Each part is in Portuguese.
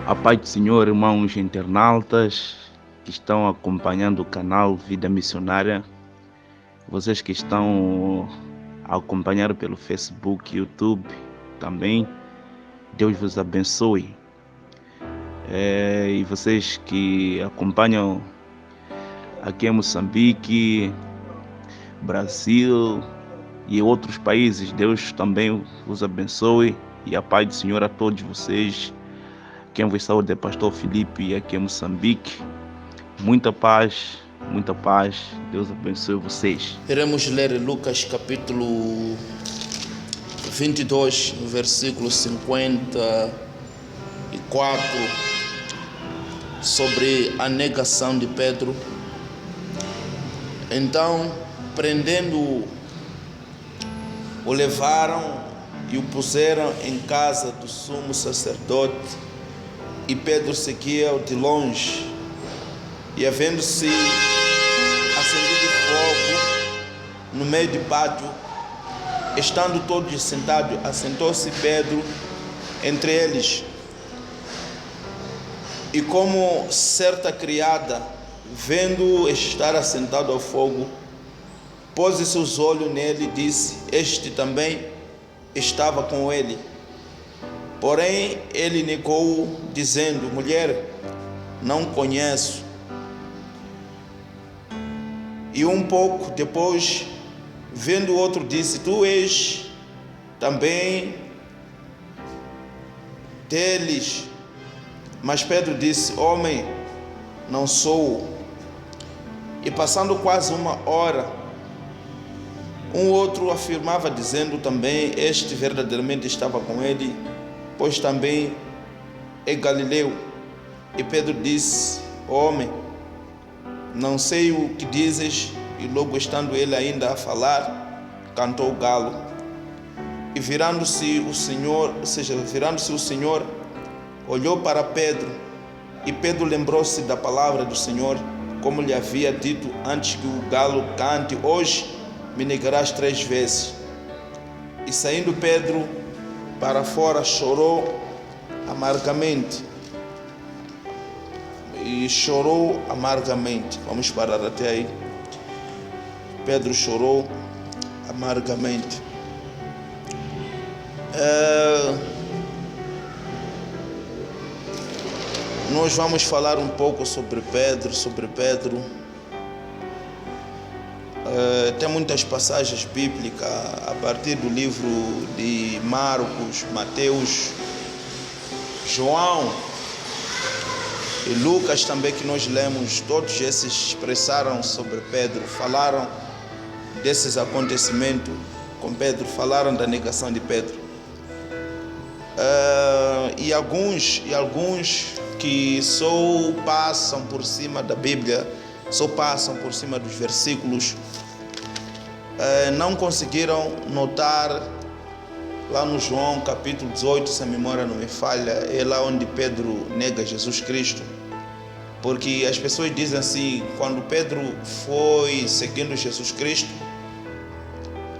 A paz do Senhor, irmãos internautas que estão acompanhando o canal Vida Missionária, vocês que estão a acompanhar pelo Facebook, YouTube também, Deus vos abençoe. E vocês que acompanham aqui em Moçambique, Brasil e outros países, Deus também vos abençoe e a paz do Senhor a todos vocês. Quem vos saúde é Pastor Felipe aqui em Moçambique. Muita paz, Deus abençoe vocês. Iremos ler Lucas capítulo 22, versículo 54, sobre a negação de Pedro. Então, prendendo-o, o levaram e o puseram em casa do sumo sacerdote, e Pedro seguia de longe. E havendo-se acendido fogo no meio do pátio, estando todos sentados, assentou-se Pedro entre eles. E como certa criada, vendo estar assentado ao fogo, pôs seus olhos nele e disse: este também estava com ele. Porém ele negou, dizendo: mulher, não conheço. E um pouco depois, vendo o outro, disse: tu és também deles. Mas Pedro disse: homem, não sou. E passando quase uma hora, um outro afirmava, dizendo também: este verdadeiramente estava com ele, pois também é galileu. E Pedro disse: homem, não sei o que dizes. E logo estando ele ainda a falar, cantou o galo. E virando-se o Senhor, olhou para Pedro, e Pedro lembrou-se da palavra do Senhor, como lhe havia dito: antes que o galo cante, hoje me negarás 3 vezes. E saindo Pedro para fora, chorou amargamente. Vamos parar até aí. Pedro chorou amargamente. Nós vamos falar um pouco sobre Pedro. Tem muitas passagens bíblicas a partir do livro de Marcos, Mateus, João e Lucas também, que nós lemos. Todos esses expressaram sobre Pedro, falaram desses acontecimentos com Pedro, falaram da negação de Pedro. E alguns que só passam por cima da Bíblia, só passam por cima dos versículos, não conseguiram notar lá no João capítulo 18, se a memória não me falha, é lá onde Pedro nega Jesus Cristo. Porque as pessoas dizem assim: quando Pedro foi seguindo Jesus Cristo,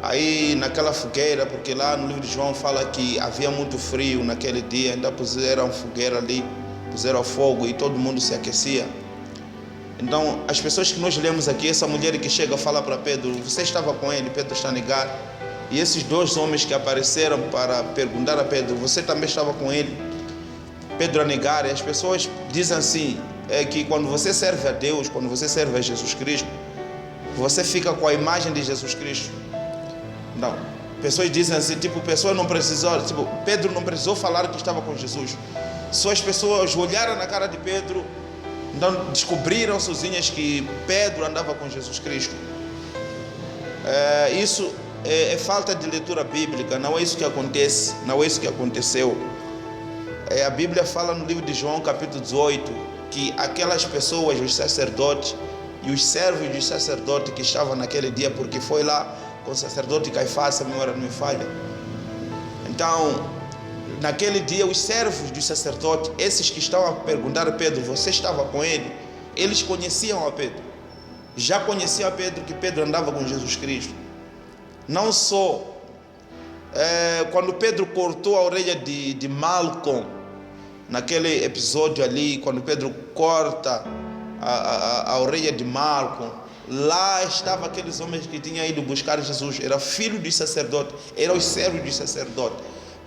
aí naquela fogueira, porque lá no livro de João fala que havia muito frio naquele dia, ainda puseram fogueira ali, puseram fogo e todo mundo se aquecia. Então as pessoas que nós lemos aqui, essa mulher que chega a falar para Pedro: você estava com ele? Pedro está a negar. E esses 2 homens que apareceram para perguntar a Pedro: você também estava com ele? Pedro a negar. E as pessoas dizem assim, que quando você serve a Deus, quando você serve a Jesus Cristo, você fica com a imagem de Jesus Cristo. Não, pessoas dizem assim, Pedro não precisou falar que estava com Jesus. Só as pessoas olharam na cara de Pedro, então descobriram sozinhas que Pedro andava com Jesus Cristo. Isso é falta de leitura bíblica, não é isso que acontece, não é isso que aconteceu. A Bíblia fala no livro de João capítulo 18, que aquelas pessoas, os sacerdotes e os servos dos sacerdotes que estavam naquele dia, porque foi lá com o sacerdote Caifás, se a memória não me falha. Então, naquele dia, os servos dos sacerdotes, esses que estavam a perguntar a Pedro: você estava com ele? Eles conheciam a Pedro, já conheciam a Pedro, que Pedro andava com Jesus Cristo. Não só quando Pedro cortou a orelha de Malcom, naquele episódio ali, quando Pedro corta a orelha de Malco, lá estava aqueles homens que tinham ido buscar Jesus, era filho de sacerdote, eram os servos de sacerdote.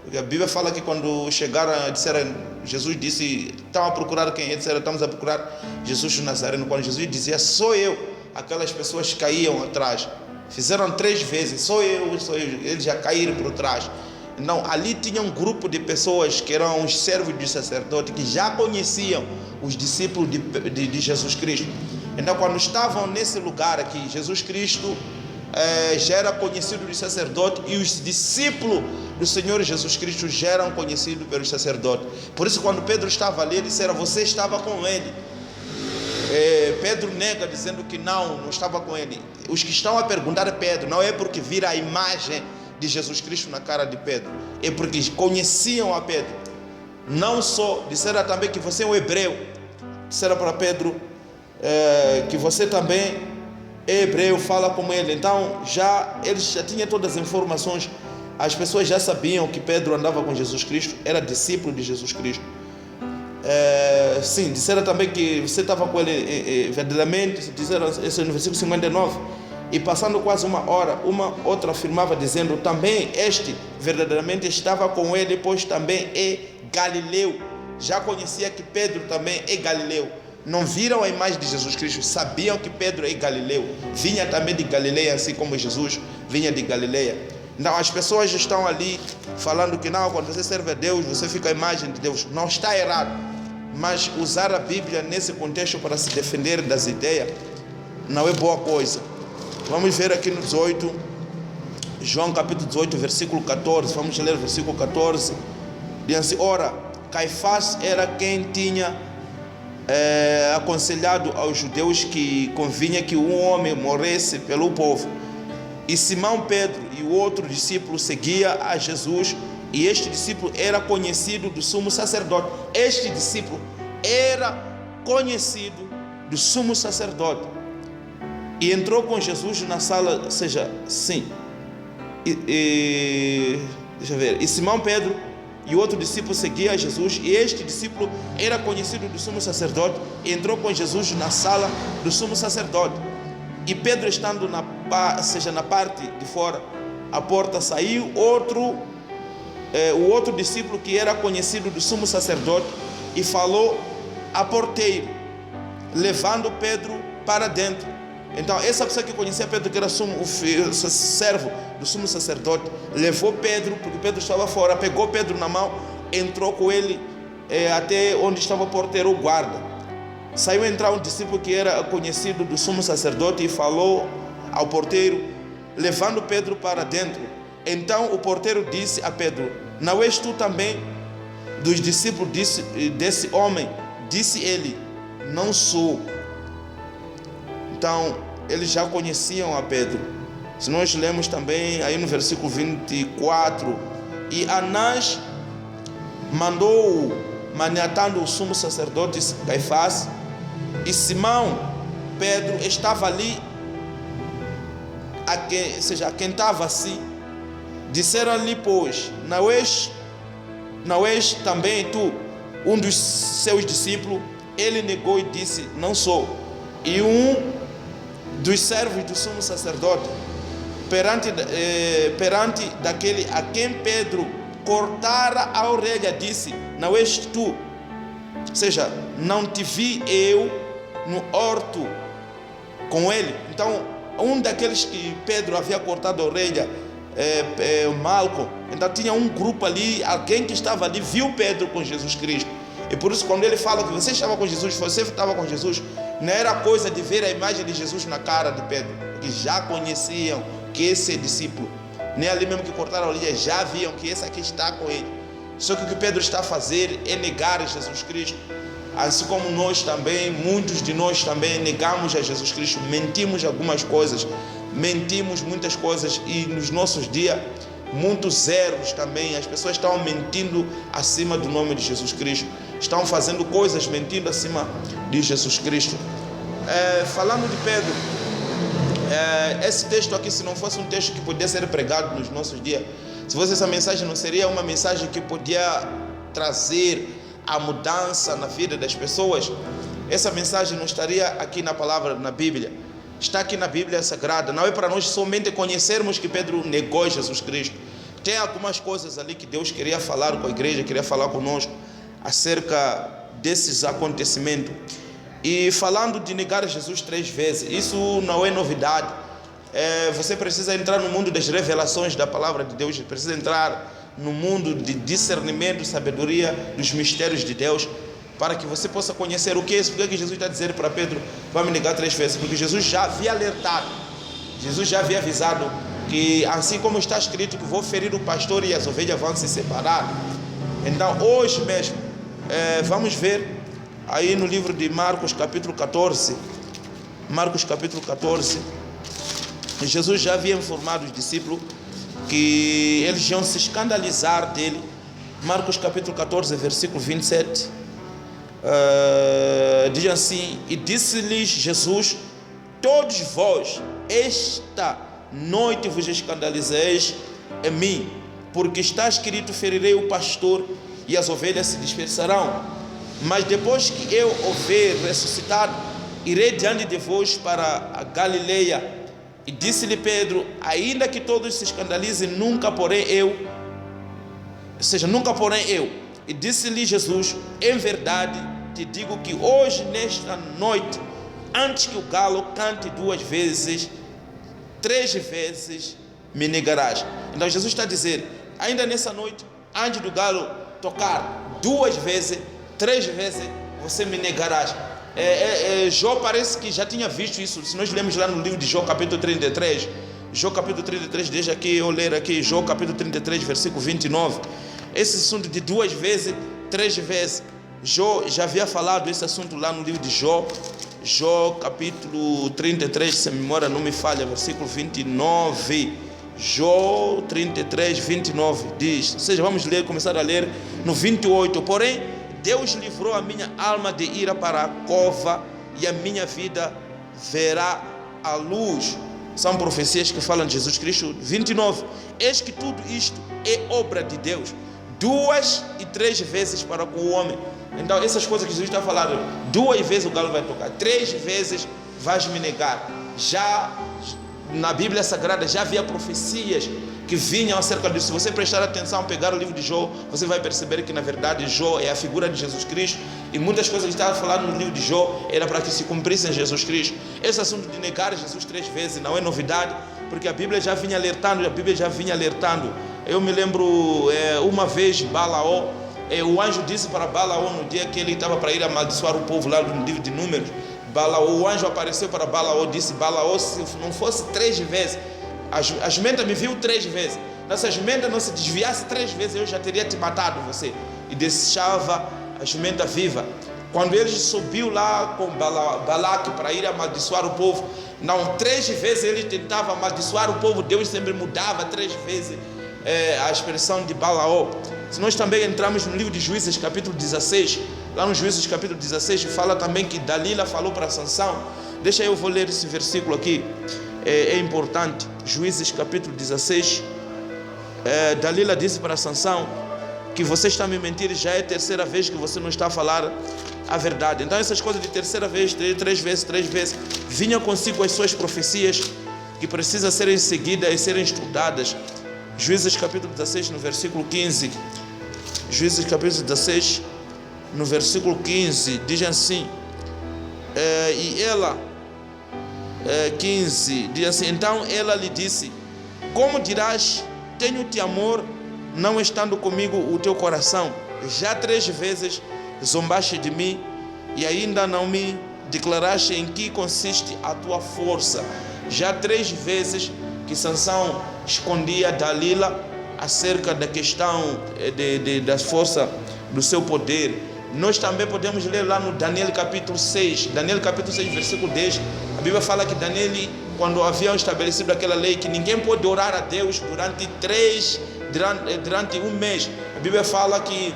Porque a Bíblia fala que quando chegaram, disseram, Jesus disse, estão a procurar quem? Eles disseram, estamos a procurar Jesus Nazareno. Quando Jesus dizia, sou eu, aquelas pessoas caíam atrás. Fizeram 3 vezes, sou eu, eles já caíram por trás. Então, ali tinha um grupo de pessoas que eram os servos de sacerdote, que já conheciam os discípulos de Jesus Cristo. Então, quando estavam nesse lugar aqui, Jesus Cristo já era conhecido dos sacerdotes, e os discípulos do Senhor Jesus Cristo já eram conhecidos pelos sacerdotes. Por isso, quando Pedro estava ali, ele disse, você estava com ele. Pedro nega, dizendo que não estava com ele. Os que estão a perguntar a Pedro, não é porque viram a imagem de Jesus Cristo na cara de Pedro, é porque conheciam a Pedro. Não só, disseram também que você é um hebreu. Disseram para Pedro que você também é hebreu, fala como ele. Então eles já tinham todas as informações. As pessoas já sabiam que Pedro andava com Jesus Cristo, era discípulo de Jesus Cristo. Sim, disseram também que você estava com ele verdadeiramente. Disseram isso no versículo 59. E passando quase 1 hora, uma outra afirmava, dizendo, também este verdadeiramente estava com ele, pois também é Galileu. Já conhecia que Pedro também é Galileu. Não viram a imagem de Jesus Cristo, sabiam que Pedro é Galileu. Vinha também de Galileia, assim como Jesus vinha de Galileia. Então as pessoas estão ali falando que não, quando você serve a Deus, você fica a imagem de Deus. Não está errado, mas usar a Bíblia nesse contexto para se defender das ideias não é boa coisa. Vamos ver aqui no 18, João capítulo 18, versículo 14. Vamos ler o versículo 14. Diz assim, ora, Caifás era quem tinha aconselhado aos judeus que convinha que um homem morresse pelo povo. E Simão Pedro e o outro discípulo seguia a Jesus, e este discípulo era conhecido do sumo sacerdote. Este discípulo era conhecido do sumo sacerdote. E entrou com Jesus na sala, ou seja, sim. Deixa eu ver. E Simão Pedro e o outro discípulo seguia a Jesus, e este discípulo era conhecido do sumo sacerdote, e entrou com Jesus na sala do sumo sacerdote. E Pedro, estando na parte de fora, a porta saiu, o outro discípulo que era conhecido do sumo sacerdote, e falou a porteiro, levando Pedro para dentro. Então essa pessoa que conhecia Pedro, que era o servo do sumo sacerdote, levou Pedro, porque Pedro estava fora, pegou Pedro na mão, entrou com ele até onde estava o porteiro, o guarda. Saiu a entrar um discípulo que era conhecido do sumo sacerdote e falou ao porteiro, levando Pedro para dentro. Então o porteiro disse a Pedro, não és tu também dos discípulos desse homem? Disse ele, não sou. Então eles já conheciam a Pedro. Se nós lemos também aí no versículo 24, e Anás mandou maniatando o sumo sacerdote Caifás, e Simão Pedro estava ali, aquentava-se. Disseram-lhe, pois, não és também tu um dos seus discípulos? Ele negou e disse, não sou. E um dos servos do sumo sacerdote, perante daquele a quem Pedro cortara a orelha, disse, não és tu? Ou seja, não te vi eu no horto com ele. Então um daqueles que Pedro havia cortado a orelha, Malco, então tinha um grupo ali, alguém que estava ali viu Pedro com Jesus Cristo. E por isso quando ele fala que você estava com Jesus, você estava com Jesus, não era coisa de ver a imagem de Jesus na cara de Pedro, que já conheciam que esse é discípulo. Nem ali mesmo que cortaram a orelha, já viam que esse aqui está com ele. Só que o que Pedro está a fazer é negar a Jesus Cristo. Assim como nós também, muitos de nós também negamos a Jesus Cristo, mentimos algumas coisas, mentimos muitas coisas, e nos nossos dias, muitos erros também. As pessoas estão mentindo acima do nome de Jesus Cristo, estão fazendo coisas mentindo acima de Jesus Cristo. Falando de Pedro, esse texto aqui, se não fosse um texto que podia ser pregado nos nossos dias, se fosse essa mensagem, não seria uma mensagem que podia trazer a mudança na vida das pessoas, essa mensagem não estaria aqui na palavra, na Bíblia. Está aqui na Bíblia Sagrada. Não é para nós somente conhecermos que Pedro negou Jesus Cristo. Tem algumas coisas ali que Deus queria falar com a igreja, queria falar conosco acerca desses acontecimentos. E falando de negar Jesus 3 vezes, isso não é novidade. Você precisa entrar no mundo das revelações da palavra de Deus, precisa entrar no mundo de discernimento, sabedoria dos mistérios de Deus, para que você possa conhecer o que é isso. Porque Jesus está dizendo para Pedro, vai me negar 3 vezes, porque Jesus já havia alertado, Jesus já havia avisado que assim como está escrito que vou ferir o pastor e as ovelhas vão se separar. Então hoje mesmo vamos ver aí no livro de Marcos capítulo 14, Marcos capítulo 14, Jesus já havia informado os discípulos que eles iam se escandalizar dele. Marcos capítulo 14, versículo 27, diz assim: e disse-lhes Jesus, todos vós esta noite vos escandalizeis em mim, porque está escrito, ferirei o pastor e as ovelhas se dispersarão. Mas depois que eu houver ressuscitado, irei diante de vós para a Galileia. E disse-lhe Pedro, ainda que todos se escandalizem, nunca porém eu. Ou seja, nunca porém eu. E disse-lhe Jesus, em verdade te digo que hoje, nesta noite, antes que o galo cante 2 vezes, 3 vezes me negarás. Então Jesus está a dizer, ainda nessa noite, antes do galo tocar 2 vezes, 3 vezes, você me negarás. Jó parece que já tinha visto isso. Se nós lemos lá no livro de Jó capítulo 33, Jó capítulo 33, deixa aqui eu ler aqui, Jó capítulo 33, versículo 29, esse assunto de 2 vezes, 3 vezes, Jó já havia falado esse assunto lá no livro de Jó, Jó capítulo 33, se a memória não me falha, versículo 29, Jó 33, 29, diz, ou seja, vamos ler, começar a ler no 28, porém, Deus livrou a minha alma de ira para a cova e a minha vida verá a luz. São profecias que falam de Jesus Cristo. 29, eis que tudo isto é obra de Deus, 2 e 3 vezes para com o homem. Então essas coisas que Jesus está falando, 2 vezes o galo vai tocar, 3 vezes vais me negar. Já na Bíblia Sagrada já havia profecias que vinham acerca disso. Se você prestar atenção, pegar o livro de Jó, você vai perceber que na verdade Jó é a figura de Jesus Cristo, e muitas coisas que estava falando no livro de Jó era para que se cumprissem Jesus Cristo. Esse assunto de negar Jesus 3 vezes não é novidade, porque a Bíblia já vinha alertando, Eu me lembro uma vez Balaó, o anjo disse para Balaó no dia que ele estava para ir amaldiçoar o povo lá no livro de Números, o anjo apareceu para Balaó, disse, Balaó, se não fosse 3 vezes, a jumenta me viu 3 vezes, se a jumenta não se desviasse 3 vezes, eu já teria te matado você. E deixava a jumenta viva. Quando ele subiu lá com Balaque para ir amaldiçoar o povo, 3 vezes ele tentava amaldiçoar o povo, Deus sempre mudava 3 vezes a expressão de Balaó. Se nós também entramos no livro de Juízes capítulo 16, lá no Juízes capítulo 16 fala também que Dalila falou para Sansão. Deixa eu vou ler esse versículo aqui, é importante. Juízes capítulo 16, Dalila disse para Sansão que você está me mentindo, já é a 3ª vez que você não está a falar a verdade. Então essas coisas de 3ª vez, 3 vezes, vinham consigo as suas profecias que precisam serem seguidas e serem estudadas. Juízes capítulo 16 no versículo 15, Juízes capítulo 16 no versículo 15 diz assim, e ela 15 diz assim, então ela lhe disse, como dirás, tenho-te amor, não estando comigo o teu coração? Já 3 vezes zombaste de mim e ainda não me declaraste em que consiste a tua força. Já 3 vezes que Sansão escondia Dalila acerca da questão da força do seu poder. Nós também podemos ler lá no Daniel capítulo 6, versículo 10, a Bíblia fala que Daniel, quando haviam estabelecido aquela lei que ninguém pode orar a Deus durante 1 mês, a Bíblia fala que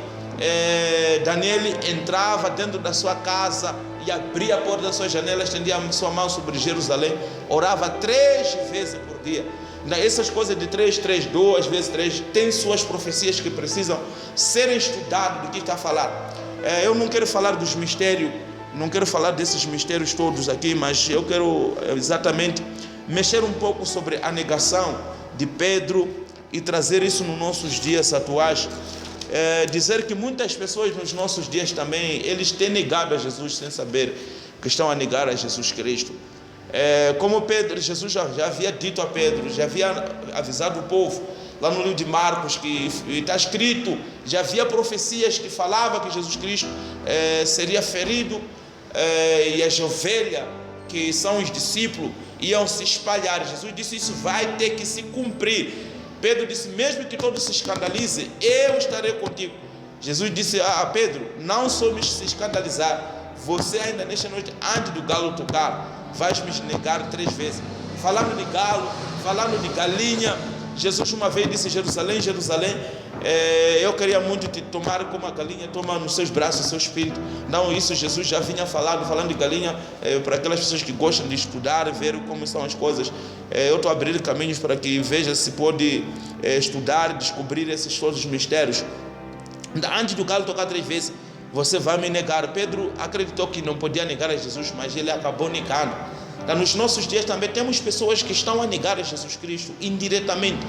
Daniel entrava dentro da sua casa e abria a porta da sua janela, estendia a sua mão sobre Jerusalém, orava 3 vezes por dia. Essas coisas de 2 vezes 3 tem suas profecias que precisam serem estudadas do que está a falar. Eu não quero falar dos mistérios, não quero falar desses mistérios todos aqui, mas eu quero exatamente mexer um pouco sobre a negação de Pedro e trazer isso nos nossos dias atuais. Dizer que muitas pessoas nos nossos dias também, eles têm negado a Jesus sem saber que estão a negar a Jesus Cristo. Como Pedro, Jesus já havia dito a Pedro, já havia avisado o povo, lá no livro de Marcos, que está escrito, já havia profecias que falavam que Jesus Cristo seria ferido, e as ovelhas, que são os discípulos, iam se espalhar. Jesus disse, isso vai ter que se cumprir. Pedro disse, mesmo que todos se escandalizem, eu estarei contigo. Jesus disse a Pedro, não só me se escandalizar, você ainda nesta noite, antes do galo tocar, vais me negar 3 vezes. Falando de galo, falando de galinha, Jesus uma vez disse, Jerusalém, Jerusalém, eu queria muito te tomar como a galinha toma nos seus braços o seu espírito. Não, isso Jesus já vinha falando de galinha, para aquelas pessoas que gostam de estudar, ver como são as coisas. Eu estou abrindo caminhos para que veja se pode estudar, descobrir esses todos os mistérios. Antes do galo tocar 3 vezes, você vai me negar. Pedro acreditou que não podia negar a Jesus, mas ele acabou negando. Nos nossos dias também temos pessoas que estão a negar a Jesus Cristo indiretamente,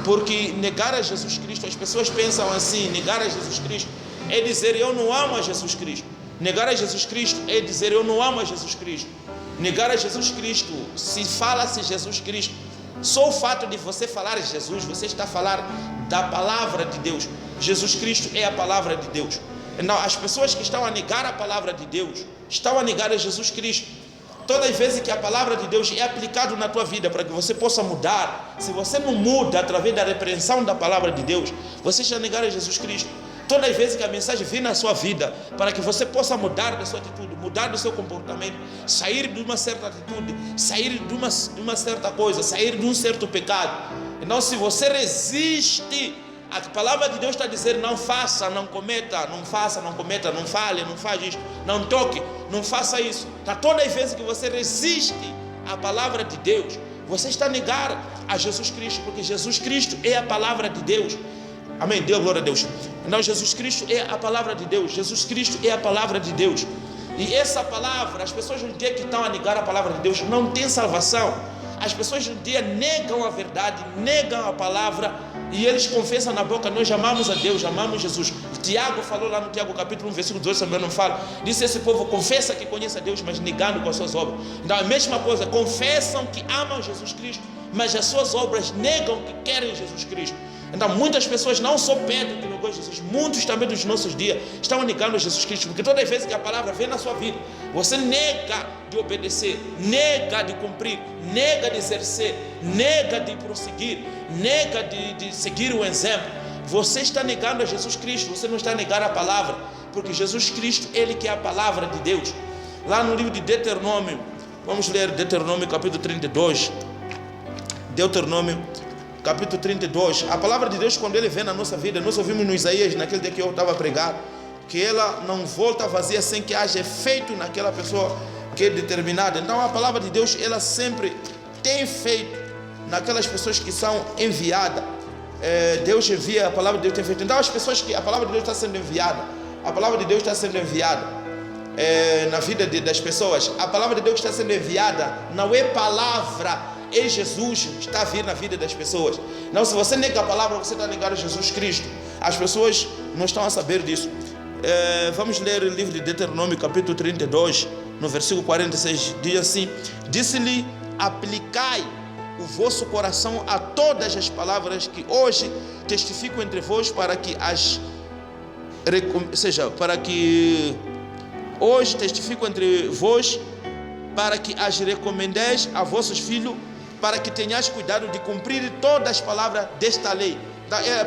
porque negar a Jesus Cristo, as pessoas pensam assim, negar a Jesus Cristo é dizer eu não amo a Jesus Cristo. Negar a Jesus Cristo é dizer eu não amo a Jesus Cristo. Negar a Jesus Cristo, se fala-se Jesus Cristo, só o fato de você falar Jesus, você está a falar da palavra de Deus. Jesus Cristo é a palavra de Deus. Não, as pessoas que estão a negar a palavra de Deus, estão a negar a Jesus Cristo. Todas as vezes que a palavra de Deus é aplicada na tua vida para que você possa mudar, se você não muda através da repreensão da palavra de Deus, você está a negar a Jesus Cristo. Todas as vezes que a mensagem vem na sua vida para que você possa mudar da sua atitude, mudar do seu comportamento, sair de uma certa atitude, sair de uma certa coisa, sair de um certo pecado. Então, se você resiste, a palavra de Deus está dizendo não faça, não cometa, não faça, não cometa, não fale, não faz isso, não toque, não faça isso. Todas as vezes que você resiste à palavra de Deus, você está a negar a Jesus Cristo, porque Jesus Cristo é a palavra de Deus. Amém, dê glória a Deus. Então Jesus Cristo é a palavra de Deus, Jesus Cristo é a palavra de Deus. E essa palavra, as pessoas no dia que estão a negar a palavra de Deus não têm salvação. As pessoas no dia negam a verdade, negam a palavra, e eles confessam na boca, nós amamos a Deus, amamos Jesus. Tiago falou lá no Tiago capítulo 1, versículo 12, também não fala. Disse, esse povo confessa que conhece a Deus, mas negando com as suas obras. Então a mesma coisa, confessam que amam Jesus Cristo, mas as suas obras negam que querem Jesus Cristo. Então muitas pessoas, não só Pedro que negou Jesus, muitos também dos nossos dias estão negando Jesus Cristo, porque toda vez que a palavra vem na sua vida, você nega de obedecer, nega de cumprir, nega de exercer, nega de prosseguir, nega de seguir o exemplo. Você está negando a Jesus Cristo, você não está a negar a palavra, porque Jesus Cristo, Ele que é a palavra de Deus. Lá no livro de Deuteronômio, vamos ler Deuteronômio capítulo 32, Deuteronômio capítulo 32, a palavra de Deus quando Ele vem na nossa vida, nós ouvimos no Isaías, naquele dia que eu estava a pregar, que ela não volta vazia sem que haja efeito naquela pessoa que é determinada. Então a palavra de Deus, ela sempre tem efeito naquelas pessoas que são enviadas. Deus envia, a palavra de Deus tem efeito. Então as pessoas que a palavra de Deus está sendo enviada, a palavra de Deus está sendo enviada na vida das pessoas, a palavra de Deus está sendo enviada, não é palavra, é Jesus que está a vir na vida das pessoas. Não, se você nega a palavra, você está negando a Jesus Cristo. As pessoas não estão a saber disso. Vamos ler o livro de Deuteronômio capítulo 32, no versículo 46, diz assim: disse-lhe, aplicai o vosso coração a todas as palavras que hoje testifico entre vós, para que hoje testifico entre vós, para que as recomendeis a vossos filhos, para que tenhais cuidado de cumprir todas as palavras desta lei.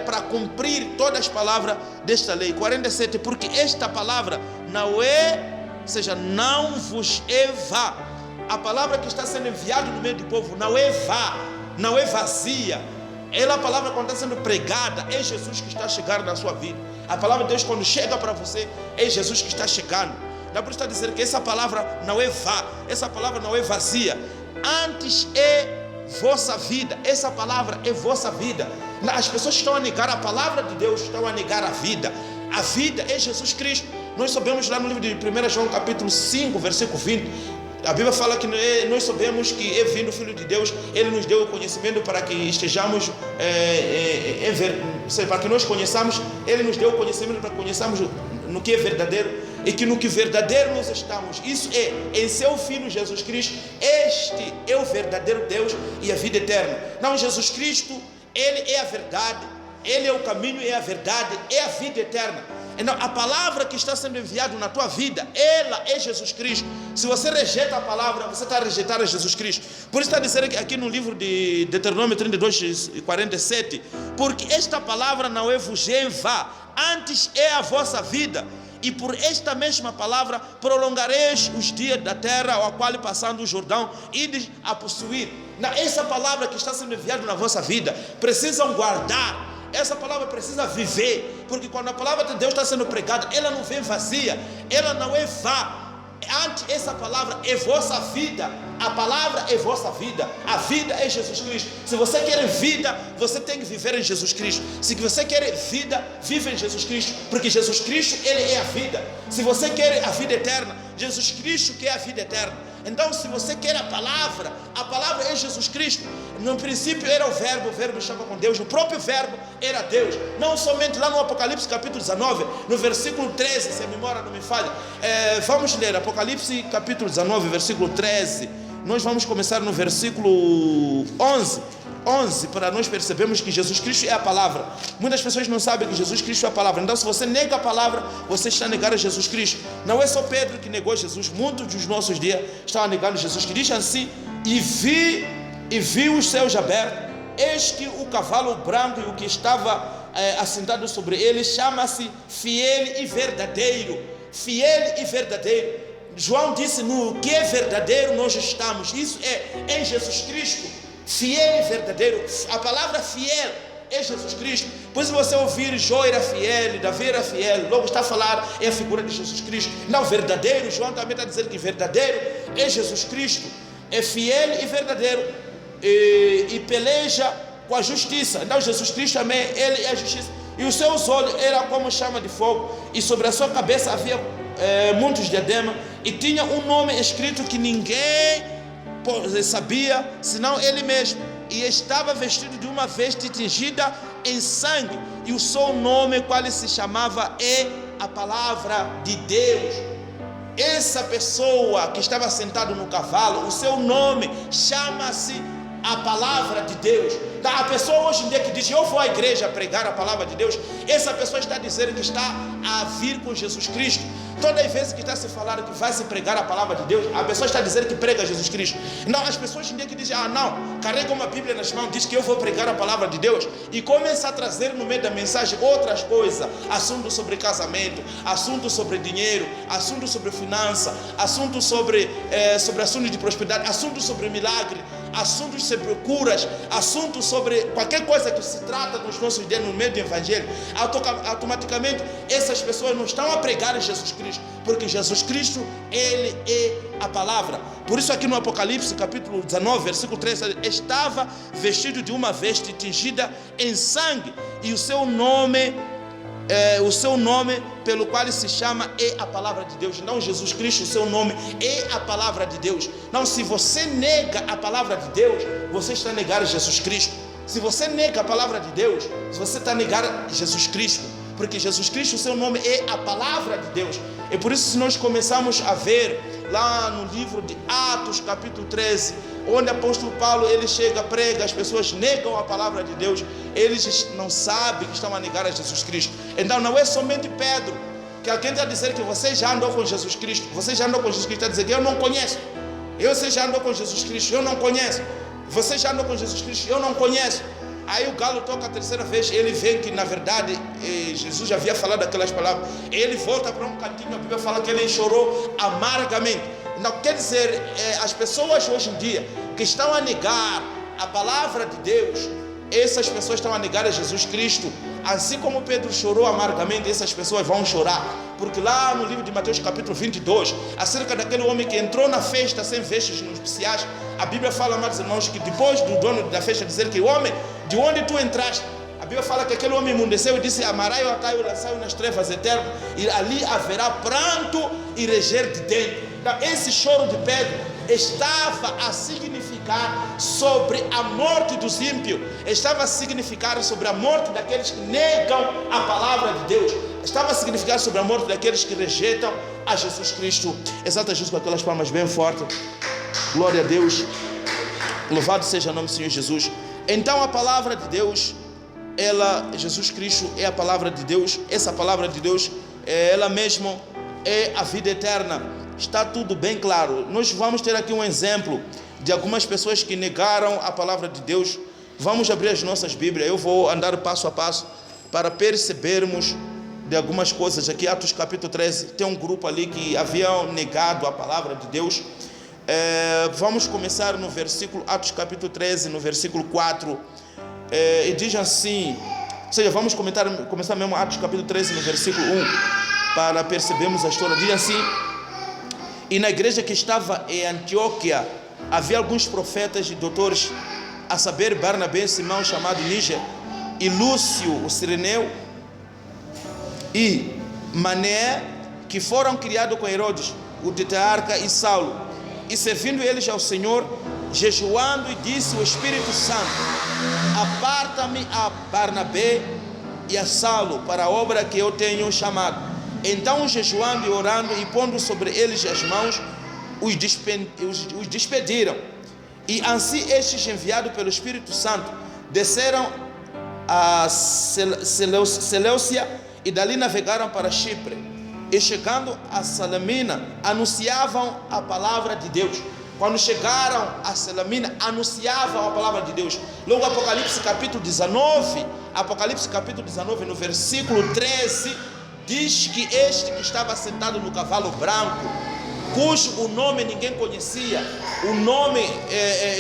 Para cumprir todas as palavras desta lei. 47, porque esta palavra não não vos é vã. A palavra que está sendo enviada no meio do povo não é vã, não é vazia. A palavra quando está sendo pregada, é Jesus que está chegando na sua vida. A palavra de Deus quando chega para você, é Jesus que está chegando. Dá para estar dizendo que essa palavra não é vã, essa palavra não é vazia, antes é vossa vida. Essa palavra é vossa vida. As pessoas estão a negar a palavra de Deus, estão a negar a vida. A vida é Jesus Cristo. Nós sabemos lá no livro de 1 João capítulo 5, versículo 20, a Bíblia fala que nós sabemos que é vindo o Filho de Deus, Ele nos deu o conhecimento para que estejamos, para que nós conheçamos, Ele nos deu o conhecimento para que conheçamos no que é verdadeiro, e que no que verdadeiro nós estamos, isso é, em seu Filho Jesus Cristo. Este é o verdadeiro Deus e a vida eterna. Não, Jesus Cristo, Ele é a verdade, Ele é o caminho, é a verdade, é a vida eterna. Então, a palavra que está sendo enviada na tua vida, ela é Jesus Cristo. Se você rejeita a palavra, você está rejeitando Jesus Cristo. Por isso está dizendo aqui no livro de Deuteronômio 32 e 47, porque esta palavra não é vos em vá, antes é a vossa vida, e por esta mesma palavra prolongareis os dias da terra, ao qual passando o Jordão, ides a possuir. Essa palavra que está sendo enviada na vossa vida, precisam guardar. Essa palavra precisa viver, porque quando a palavra de Deus está sendo pregada, ela não vem vazia, ela não é vã. Antes, essa palavra é vossa vida. A palavra é vossa vida. A vida é Jesus Cristo. Se você quer vida, você tem que viver em Jesus Cristo. Se você quer vida, vive em Jesus Cristo, porque Jesus Cristo, Ele é a vida. Se você quer a vida eterna, Jesus Cristo quer a vida eterna. Então, se você quer a palavra é Jesus Cristo. No princípio era o verbo estava com Deus, o próprio verbo era Deus. Não somente lá no Apocalipse capítulo 19, no versículo 13, se a memória não me falha. Vamos ler Apocalipse capítulo 19, versículo 13. Nós vamos começar no versículo 11, para nós percebermos que Jesus Cristo é a palavra. Muitas pessoas não sabem que Jesus Cristo é a palavra. Então, se você nega a palavra, você está negando a Jesus Cristo. Não é só Pedro que negou Jesus, muitos dos nossos dias estavam negando Jesus. Que diz assim: e vi os céus abertos, eis que o cavalo branco e o que estava assentado sobre ele chama-se Fiel e Verdadeiro. Fiel e Verdadeiro. João disse: no que é verdadeiro nós estamos. Isso é em Jesus Cristo. Fiel e verdadeiro. A palavra fiel é Jesus Cristo. Pois se você ouvir Jó era fiel, Davi era fiel, logo está a falar, é a figura de Jesus Cristo. Não, verdadeiro, João também está dizendo que verdadeiro é Jesus Cristo. É fiel e verdadeiro, e peleja com a justiça. Então Jesus Cristo também, Ele é a justiça. E os seus olhos eram como chama de fogo, e sobre a sua cabeça havia muitos diademas, e tinha um nome escrito que ninguém sabia, senão Ele mesmo. E estava vestido de uma veste tingida em sangue, e o seu nome, qual se chamava, é a palavra de Deus. Essa pessoa que estava sentado no cavalo, o seu nome chama-se a palavra de Deus. A pessoa hoje em dia que diz: eu vou à igreja pregar a palavra de Deus, essa pessoa está dizendo que está a vir com Jesus Cristo. Toda vez que está se falando que vai se pregar a palavra de Deus, a pessoa está dizendo que prega Jesus Cristo. Não, as pessoas hoje em dia que dizem: não, carrega uma Bíblia nas mãos, diz que eu vou pregar a palavra de Deus, e começa a trazer no meio da mensagem outras coisas, assuntos sobre casamento, assuntos sobre dinheiro, assuntos sobre finança, assuntos sobre assuntos de prosperidade, assuntos sobre milagre, assuntos sobre curas, assuntos sobre qualquer coisa que se trata nos nossos dias no meio do evangelho. Automaticamente essas pessoas não estão a pregar em Jesus Cristo, porque Jesus Cristo, Ele é a palavra. Por isso aqui no Apocalipse capítulo 19, versículo 13, estava vestido de uma veste tingida em sangue, e o seu nome pelo qual se chama é a palavra de Deus. Não, Jesus Cristo, o seu nome é a palavra de Deus. Não, se você nega a palavra de Deus, você está a negar Jesus Cristo. Se você nega a palavra de Deus, você está a negar Jesus Cristo, porque Jesus Cristo, o seu nome é a palavra de Deus. E por isso, se nós começamos a ver lá no livro de Atos capítulo 13, onde o apóstolo Paulo, ele chega, prega, as pessoas negam a palavra de Deus, eles não sabem que estão a negar a Jesus Cristo. Então não é somente Pedro, que alguém está a dizer que você já andou com Jesus Cristo, você já andou com Jesus Cristo, está a dizer que eu não conheço. Você já andou com Jesus Cristo, eu não conheço. Você já andou com Jesus Cristo, eu não conheço. Aí o galo toca a terceira vez, ele vê que na verdade Jesus já havia falado aquelas palavras. Ele volta para um cantinho, a Bíblia fala que ele chorou amargamente. Não quer dizer, as pessoas hoje em dia que estão a negar a palavra de Deus, essas pessoas estão a negar a Jesus Cristo. Assim como Pedro chorou amargamente, essas pessoas vão chorar. Porque lá no livro de Mateus capítulo 22, acerca daquele homem que entrou na festa sem vestes nupciais, a Bíblia fala, amados irmãos, que depois do dono da festa dizer que o homem, de onde tu entraste, a Bíblia fala que aquele homem emudeceu e disse: amarrai o ataio, lançai-o nas trevas eternas, e ali haverá pranto e ranger de dentro. Então, esse choro de Pedro estava a significar sobre a morte dos ímpios, estava a significar sobre a morte daqueles que negam a palavra de Deus, estava a significar sobre a morte daqueles que rejeitam a Jesus Cristo. Exalta Jesus com aquelas palmas bem fortes. Glória a Deus. Louvado seja o nome do Senhor Jesus. Então a palavra de Deus, Jesus Cristo é a palavra de Deus. Essa palavra de Deus, ela mesmo é a vida eterna. Está tudo bem claro. Nós vamos ter aqui um exemplo de algumas pessoas que negaram a palavra de Deus. Vamos abrir as nossas Bíblias. Eu vou andar passo a passo para percebermos de algumas coisas. Aqui, Atos capítulo 13, tem um grupo ali que haviam negado a palavra de Deus. Vamos começar no versículo, Atos capítulo 13, no versículo 4. E diz assim, ou seja, vamos começar mesmo Atos capítulo 13, no versículo 1, para percebermos a história. Diz assim: e na igreja que estava em Antioquia havia alguns profetas e doutores, a saber, Barnabé, Simão chamado Níger, e Lúcio o Cireneu, e Mané, que foram criados com Herodes, o tetrarca, e Saulo. E servindo eles ao Senhor, jejuando, e disse o Espírito Santo: aparta-me a Barnabé e a Saulo para a obra que eu tenho chamado. Então, jejuando e orando e pondo sobre eles as mãos, os despediram. E assim estes, enviados pelo Espírito Santo, desceram a Seleucia e dali navegaram para Chipre. E chegando a Salamina, anunciavam a palavra de Deus. Quando chegaram a Salamina, anunciavam a palavra de Deus. Logo, Apocalipse capítulo 19, no versículo 13, diz que este que estava sentado no cavalo branco, cujo o nome ninguém conhecia, o nome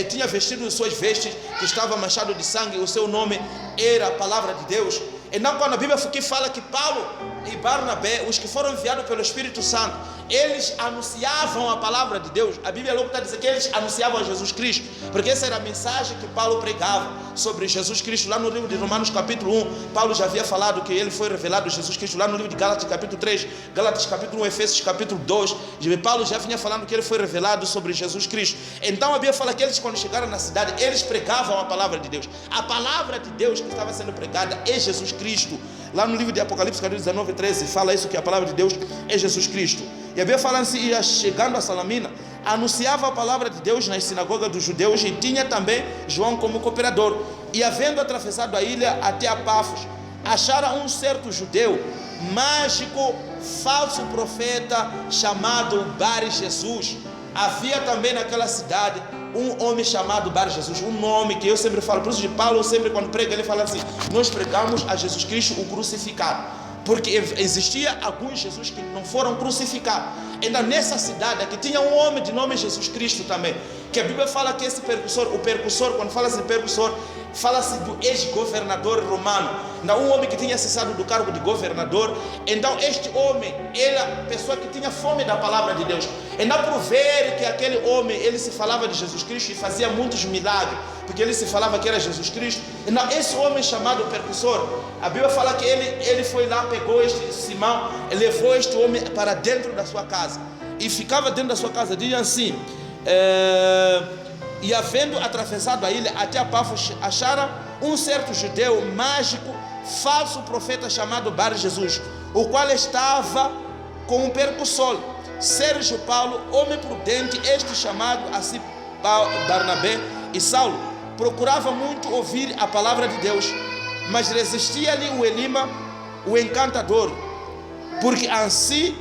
tinha vestido suas vestes que estava manchado de sangue, o seu nome era a palavra de Deus. Então, quando a Bíblia aqui fala que Paulo e Barnabé, os que foram enviados pelo Espírito Santo, eles anunciavam a palavra de Deus, a Bíblia logo está dizendo que eles anunciavam a Jesus Cristo, porque essa era a mensagem que Paulo pregava sobre Jesus Cristo. Lá no livro de Romanos capítulo 1, Paulo já havia falado que ele foi revelado Jesus Cristo. Lá no livro de Gálatas capítulo 3, Gálatas capítulo 1, Efésios capítulo 2, Paulo já vinha falando que ele foi revelado sobre Jesus Cristo. Então a Bíblia fala que eles, quando chegaram na cidade, eles pregavam a palavra de Deus. A palavra de Deus que estava sendo pregada é Jesus Cristo. Lá no livro de Apocalipse capítulo 19, 13, fala isso, que a palavra de Deus é Jesus Cristo. E a Bíblia fala assim: chegando a Salamina, anunciava a palavra de Deus nas sinagogas dos judeus, e tinha também João como cooperador. E havendo atravessado a ilha até a Pafos, acharam um certo judeu, mágico, falso profeta, chamado Bar Jesus. Havia também naquela cidade um homem chamado Bar Jesus, um nome que eu sempre falo, por isso de Paulo, sempre quando prega, ele fala assim: nós pregamos a Jesus Cristo, o crucificado, porque existia alguns Jesus que não foram crucificados. Ainda nessa cidade aqui tinha um homem de nome Jesus Cristo também, que a Bíblia fala que esse percussor, o percussor, quando fala-se de percussor, fala-se do ex-governador romano, então um homem que tinha cessado do cargo de governador. Então este homem era a pessoa que tinha fome da palavra de Deus. Então, por ver que aquele homem, ele se falava de Jesus Cristo e fazia muitos milagres, porque ele se falava que era Jesus Cristo, então esse homem chamado percussor, a Bíblia fala que ele foi lá, pegou este Simão, levou este homem para dentro da sua casa, e ficava dentro da sua casa. Diz assim: e havendo atravessado a ilha até a Pafos, acharam um certo judeu, mágico, falso profeta, chamado Bar Jesus, o qual estava com um percussor, Sérgio Paulo, homem prudente, este chamado assim Barnabé e Saulo, procurava muito ouvir a palavra de Deus, mas resistia-lhe o Elima, o encantador, porque assim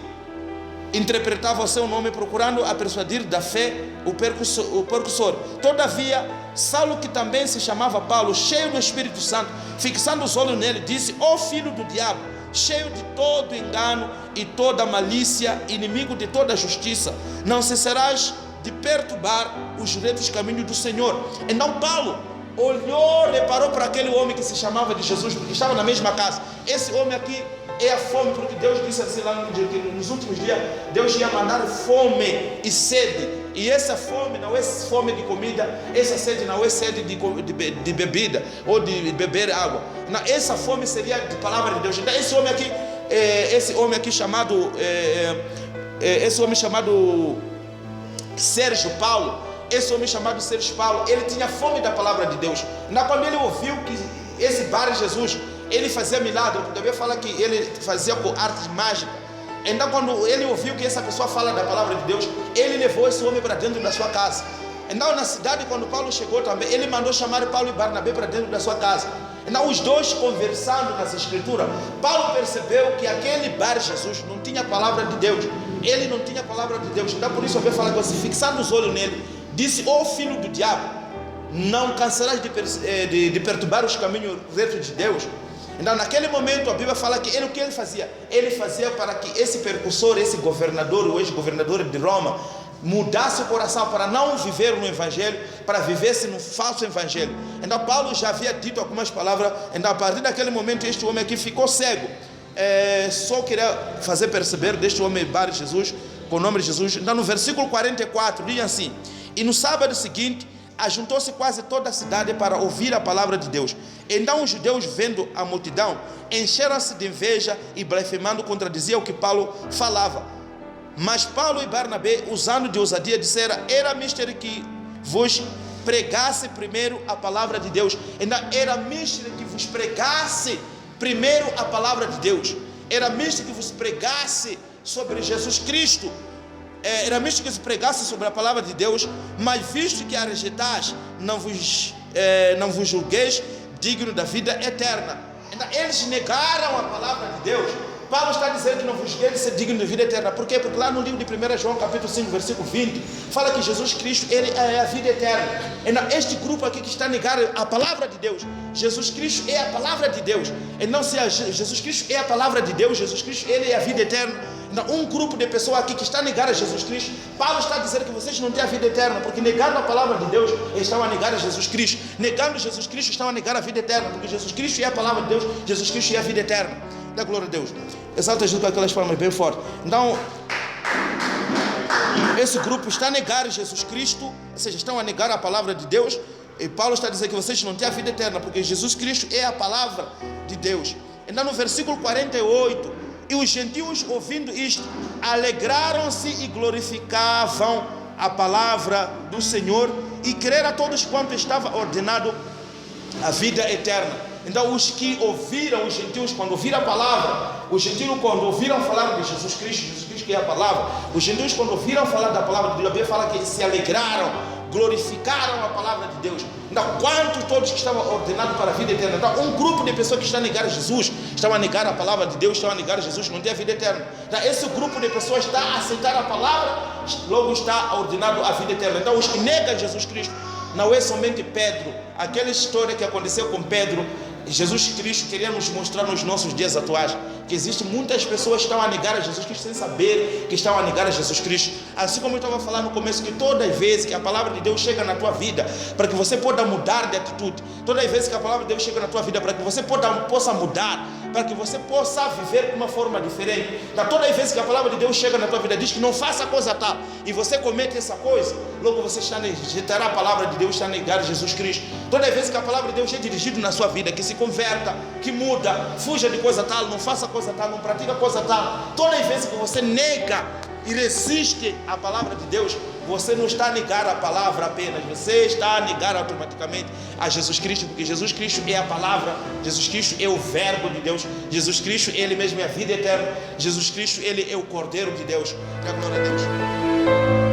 interpretava o seu nome, procurando a persuadir da fé o percussor. Todavia, Saulo, que também se chamava Paulo, cheio do Espírito Santo, fixando os olhos nele, disse: ó filho do diabo, cheio de todo engano e toda malícia, inimigo de toda justiça, não cessarás de perturbar os direitos caminhos do Senhor. Então Paulo olhou, reparou para aquele homem que se chamava de Jesus, porque estava na mesma casa. Esse homem aqui, é a fome, porque Deus disse assim lá no dia, que nos últimos dias Deus ia mandar fome e sede, e essa fome não é fome de comida, essa sede não é sede de bebida ou de beber água, não, essa fome seria de palavra de Deus. Então esse homem aqui chamado Sérgio Paulo, ele tinha fome da palavra de Deus. Quando ele ouviu que esse Bar Jesus, ele fazia milagre, também fala que ele fazia com artes mágicas. Então quando ele ouviu que essa pessoa fala da palavra de Deus, ele levou esse homem para dentro da sua casa. Então na cidade, quando Paulo chegou também, ele mandou chamar Paulo e Barnabé para dentro da sua casa. Então os dois conversando nas escrituras, Paulo percebeu que aquele Bar Jesus não tinha a palavra de Deus. Ele não tinha a palavra de Deus. Então por isso eu vejo falar que você fixando os olhos nele, disse: ó filho do diabo, não cansarás de perturbar os caminhos retos de Deus. Então naquele momento a Bíblia fala que o que ele fazia? Ele fazia para que esse percussor, esse governador, o ex-governador de Roma, mudasse o coração para não viver no evangelho, para viver-se no falso evangelho. Então Paulo já havia dito algumas palavras. Então a partir daquele momento este homem aqui ficou cego. Só queria fazer perceber deste homem Bar Jesus, com o nome de Jesus. Então no versículo 44 diz assim: e no sábado seguinte ajuntou-se quase toda a cidade para ouvir a palavra de Deus. Então os judeus, vendo a multidão, encheram-se de inveja e blasfemando contradiziam o que Paulo falava. Mas Paulo e Barnabé, usando de ousadia, disseram: era mister que vos pregasse primeiro a palavra de Deus. Então era mister que vos pregasse primeiro a palavra de Deus. Era mister que vos pregasse sobre Jesus Cristo. Era mister que vos pregasse sobre a palavra de Deus. Mas visto que a rejeitais, não vos julgueis digno da vida eterna. Então eles negaram a palavra de Deus. Paulo está dizendo que não vos julgueis de ser digno de vida eterna. Por quê? Porque lá no livro de 1 João capítulo 5 versículo 20 fala que Jesus Cristo, ele é a vida eterna. Então este grupo aqui que está a negar a palavra de Deus, Jesus Cristo é a palavra de Deus. Então se Jesus Cristo é a palavra de Deus, Jesus Cristo ele é a vida eterna. Então um grupo de pessoas aqui que está a negar a Jesus Cristo, Paulo está dizendo que vocês não têm a vida eterna, porque negando a palavra de Deus, eles estão a negar a Jesus Cristo. Negando Jesus Cristo, estão a negar a vida eterna, porque Jesus Cristo é a palavra de Deus, Jesus Cristo é a vida eterna. Dá glória a Deus. Exalta Jesus com aquelas palmas bem fortes. Então esse grupo está a negar Jesus Cristo, ou seja, estão a negar a palavra de Deus. E Paulo está dizendo que vocês não têm a vida eterna, porque Jesus Cristo é a palavra de Deus. Então no versículo 48, e os gentios, ouvindo isto, alegraram-se e glorificavam a palavra do Senhor, e creram a todos quanto estava ordenado a vida eterna. Então os que ouviram, os gentios, quando ouviram a palavra, os gentios quando ouviram falar de Jesus Cristo que é a palavra, os gentios quando ouviram falar da palavra de Deus, a Bíblia fala que se alegraram, glorificaram a palavra de Deus. Então quantos todos que estavam ordenados para a vida eterna? Então um grupo de pessoas que estão a negar Jesus, estão a negar a palavra de Deus, estão a negar Jesus, não tem a vida eterna. Então esse grupo de pessoas está a aceitar a palavra, logo está ordenado a vida eterna. Então os que negam Jesus Cristo não é somente Pedro. Aquela história que aconteceu com Pedro, Jesus Cristo queria nos mostrar nos nossos dias atuais que existem muitas pessoas que estão a negar a Jesus Cristo sem saber que estão a negar a Jesus Cristo. Assim como eu estava falando no começo, que todas as vezes que a palavra de Deus chega na tua vida, para que você possa mudar de atitude, todas as vezes que a palavra de Deus chega na tua vida, para que você possa mudar, para que você possa viver de uma forma diferente. Todas as vezes que a palavra de Deus chega na tua vida, diz que não faça coisa tal, e você comete essa coisa, logo você está a rejeitar a palavra de Deus, está a negar Jesus Cristo. Todas as vezes que a palavra de Deus é dirigida na sua vida, que se converta, que muda, fuja de coisa tal, não faça coisa tal, não pratica coisa tal. Todas as vezes que você nega e resiste à palavra de Deus, você não está a negar a palavra apenas, você está a negar automaticamente a Jesus Cristo, porque Jesus Cristo é a palavra, Jesus Cristo é o verbo de Deus, Jesus Cristo ele mesmo é a vida eterna, Jesus Cristo ele é o Cordeiro de Deus. Glória a Deus.